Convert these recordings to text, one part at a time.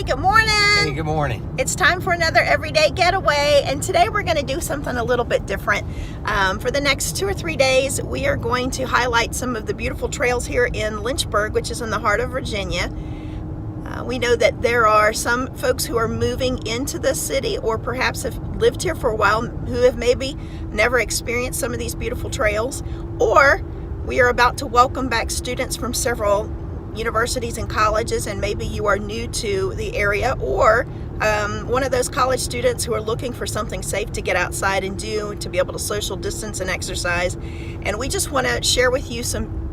Hey, good morning. Hey, good morning. It's time for another everyday getaway, and today we're going to do something a little bit different. For the next 2 or 3 days, we are going to highlight some of the beautiful trails here in Lynchburg, which is in the heart of Virginia. We know that there are some folks who are moving into the city or perhaps have lived here for a while who have maybe never experienced some of these beautiful trails, or we are about to welcome back students from several universities and colleges, and maybe you are new to the area, or one of those college students who are looking for something safe to get outside and do, to be able to social distance and exercise. And we just want to share with you some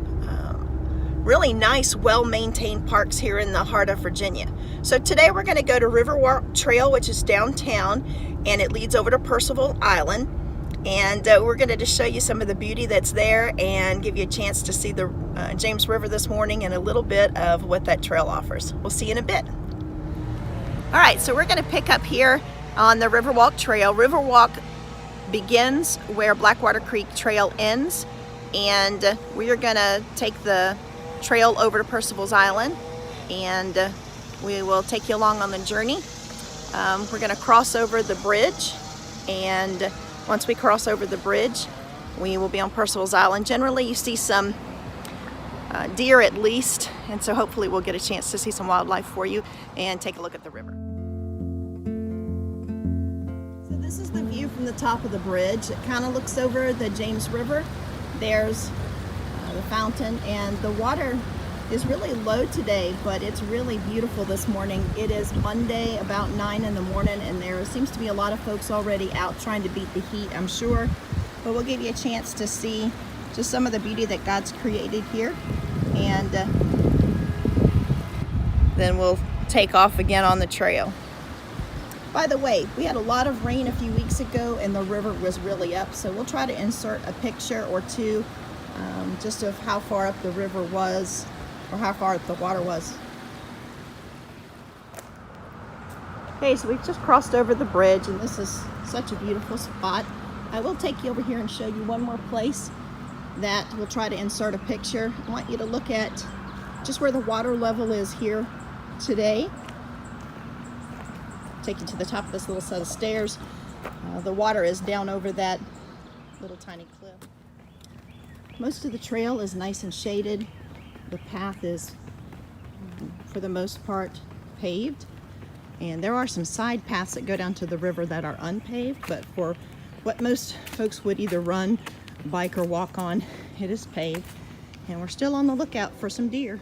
really nice, well-maintained parks here in the heart of Virginia. So today we're going to go to Riverwalk Trail, which is downtown, and it leads over to Percival Island. And we're going to just show you some of the beauty that's there and give you a chance to see the James River this morning and a little bit of what that trail offers. We'll see you in a bit. All right, so we're going to pick up here on the Riverwalk Trail. Riverwalk begins where Blackwater Creek Trail ends, and we are going to take the trail over to Percival's Island, and we will take you along on the journey. We're going to cross over the bridge, and once we cross over the bridge, we will be on Percival's Island. Generally, you see some deer at least, and so hopefully we'll get a chance to see some wildlife for you and take a look at the river. So this is the view from the top of the bridge. It kind of looks over the James River. There's the fountain, and the water is really low today, but it's really beautiful this morning. It is Monday, about 9 in the morning, and there seems to be a lot of folks already out trying to beat the heat, I'm sure. But we'll give you a chance to see just some of the beauty that God's created here, and then we'll take off again on the trail. By the way, we had a lot of rain a few weeks ago and the river was really up, so we'll try to insert a picture or two just of how far up the river was, or how far up the water was. Okay, so we've just crossed over the bridge, and this is such a beautiful spot. I will take you over here and show you one more place that we'll try to insert a picture. I want you to look at just where the water level is here today. Take you to the top of this little set of stairs. The water is down over that little tiny cliff. Most of the trail is nice and shaded. The path is, for the most part, paved. And there are some side paths that go down to the river that are unpaved, but for what most folks would either run, bike, or walk on, it is paved. And we're still on the lookout for some deer.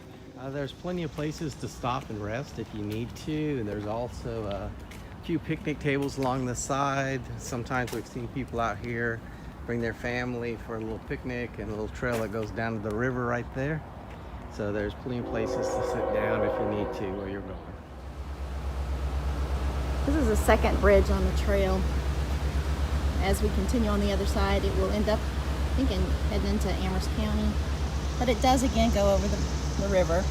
There's plenty of places to stop and rest if you need to. And there's also a few picnic tables along the side. Sometimes we've seen people out here bring their family for a little picnic, and a little trail that goes down to the river right there. So there's plenty of places to sit down if you need to where you're going. This is the second bridge on the trail. As we continue on the other side, it will end up, I think, heading into Amherst County. But it does again go over the river.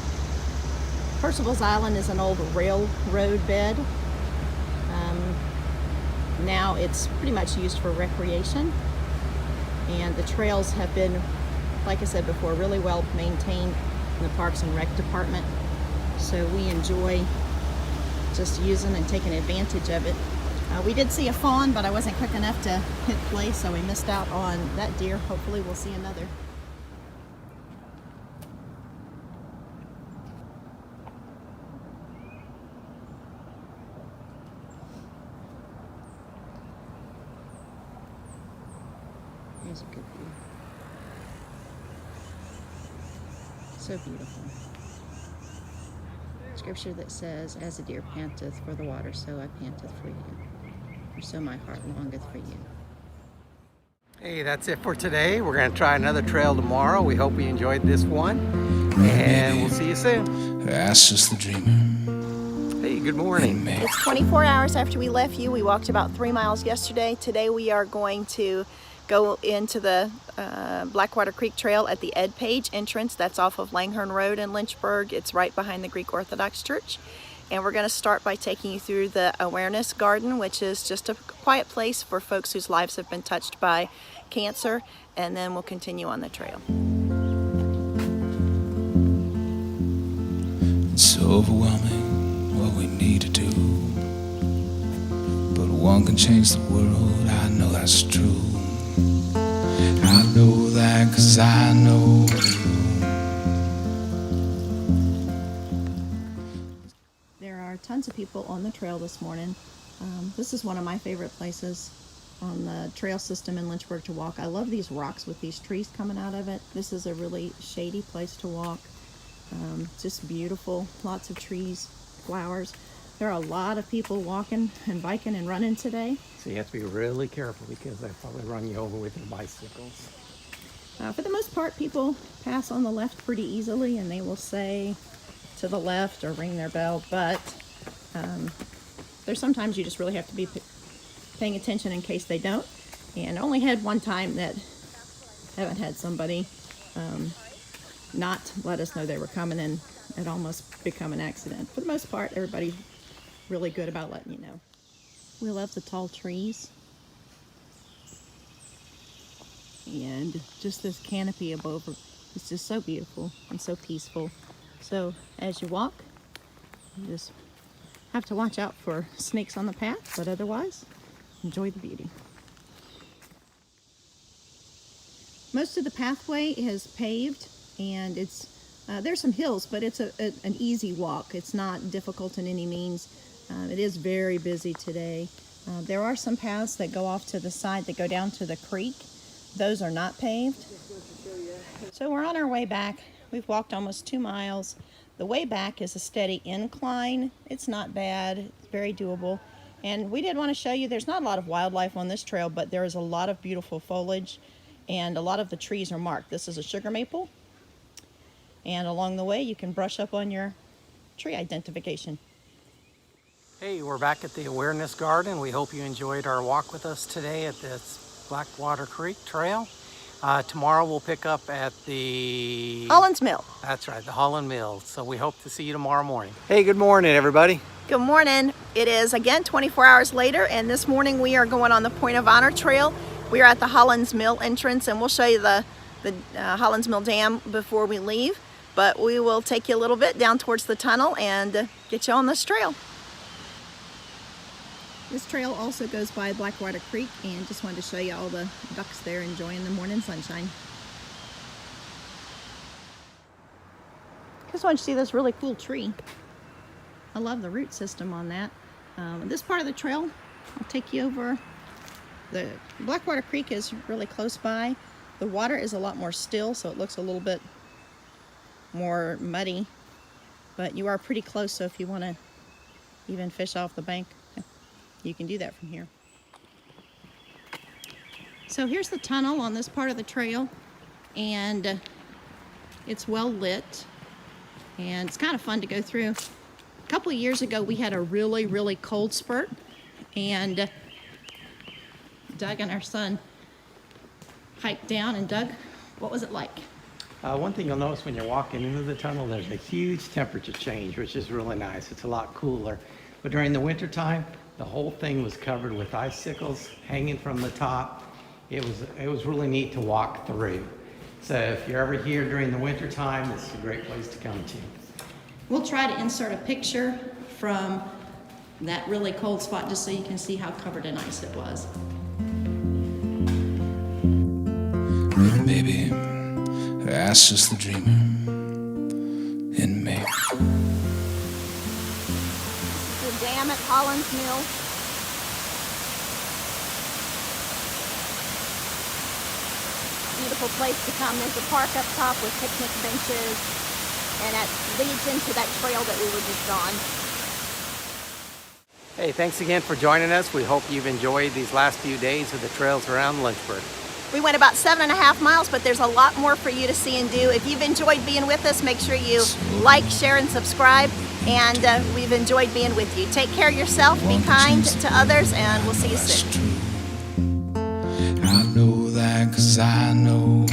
Percival's Island is an old railroad bed. Now it's pretty much used for recreation. And the trails have been, like I said before, really well maintained in the Parks and Rec department. So we enjoy just using and taking advantage of it. We did see a fawn, but I wasn't quick enough to hit play, so we missed out on that deer. Hopefully we'll see another. Here's a good view. So beautiful. Scripture that says, "As a deer panteth for the water, so I panteth for you. Or so my heart longeth for you." Hey, that's it for today. We're going to try another trail tomorrow. We hope you enjoyed this one, and we'll see you soon. Asks the dreamer. Hey, good morning. It's 24 hours after we left you. We walked about 3 miles yesterday. Today we are going to go into the Blackwater Creek Trail at the Ed Page entrance. That's off of Langhorne Road in Lynchburg. It's right behind the Greek Orthodox Church. And we're going to start by taking you through the Awareness Garden, which is just a quiet place for folks whose lives have been touched by cancer, and then we'll continue on the trail. It's overwhelming what we need to song can change the world. I know that's true. I know that 'cause I know you. There are tons of people on the trail this morning. This is one of my favorite places on the trail system in Lynchburg to walk. I love these rocks with these trees coming out of it. This is a really shady place to walk. Just beautiful, lots of trees, flowers. There are a lot of people walking and biking and running today. So you have to be really careful because they'll probably run you over with their bicycles. For the most part, people pass on the left pretty easily and they will say to the left or ring their bell, but there's sometimes you just really have to be paying attention in case they don't. And I only had one time that I haven't had somebody not let us know they were coming, and it almost become an accident. For the most part, everybody's really good about letting you know. We love the tall trees and just this canopy above. It's just so beautiful and so peaceful. So as you walk, you just have to watch out for snakes on the path, but otherwise, enjoy the beauty. Most of the pathway is paved, and it's there's some hills, but it's an easy walk. It's not difficult in any means. It is very busy today. There are some paths that go off to the side that go down to the creek. Those are not paved. So we're on our way back. We've walked almost 2 miles. The way back is a steady incline. It's not bad. It's very doable. And we did want to show you, there's not a lot of wildlife on this trail, but there is a lot of beautiful foliage, and a lot of the trees are marked. This is a sugar maple. And along the way, you can brush up on your tree identification. Hey, we're back at the Awareness Garden. We hope you enjoyed our walk with us today at this Blackwater Creek Trail. Tomorrow we'll pick up at the Hollins Mill. That's right, the Hollins Mill. So we hope to see you tomorrow morning. Hey, good morning, everybody. Good morning. It is again 24 hours later, and this morning we are going on the Point of Honor Trail. We are at the Hollins Mill entrance, and we'll show you the Hollins Mill Dam before we leave. But we will take you a little bit down towards the tunnel and get you on this trail. This trail also goes by Blackwater Creek, and just wanted to show you all the ducks there enjoying the morning sunshine. Just wanted to see this really cool tree. I love the root system on that. This part of the trail, I'll take you over. The Blackwater Creek is really close by. The water is a lot more still, so it looks a little bit more muddy, but you are pretty close, so if you want to even fish off the bank, you can do that from here. So here's the tunnel on this part of the trail, and it's well lit, and it's kind of fun to go through. A couple of years ago, we had a really cold spurt, and Doug and our son hiked down. And Doug, what was it like? One thing you'll notice when you're walking into the tunnel, there's a huge temperature change, which is really nice. It's a lot cooler. But during the winter time, the whole thing was covered with icicles hanging from the top. It was really neat to walk through. So if you're ever here during the winter time, this is a great place to come to. We'll try to insert a picture from that really cold spot just so you can see how covered in ice it was. Maybe that's just the dreamer in me. The dam at Hollins Mill. Beautiful place to come. There's a park up top with picnic benches, and that leads into that trail that we were just on. Hey, thanks again for joining us. We hope you've enjoyed these last few days of the trails around Lynchburg. We went about 7.5 miles, but there's a lot more for you to see and do. If you've enjoyed being with us, make sure you like, share, and subscribe. And we've enjoyed being with you. Take care of yourself, be kind to others, and we'll see you soon. I know that 'cause I know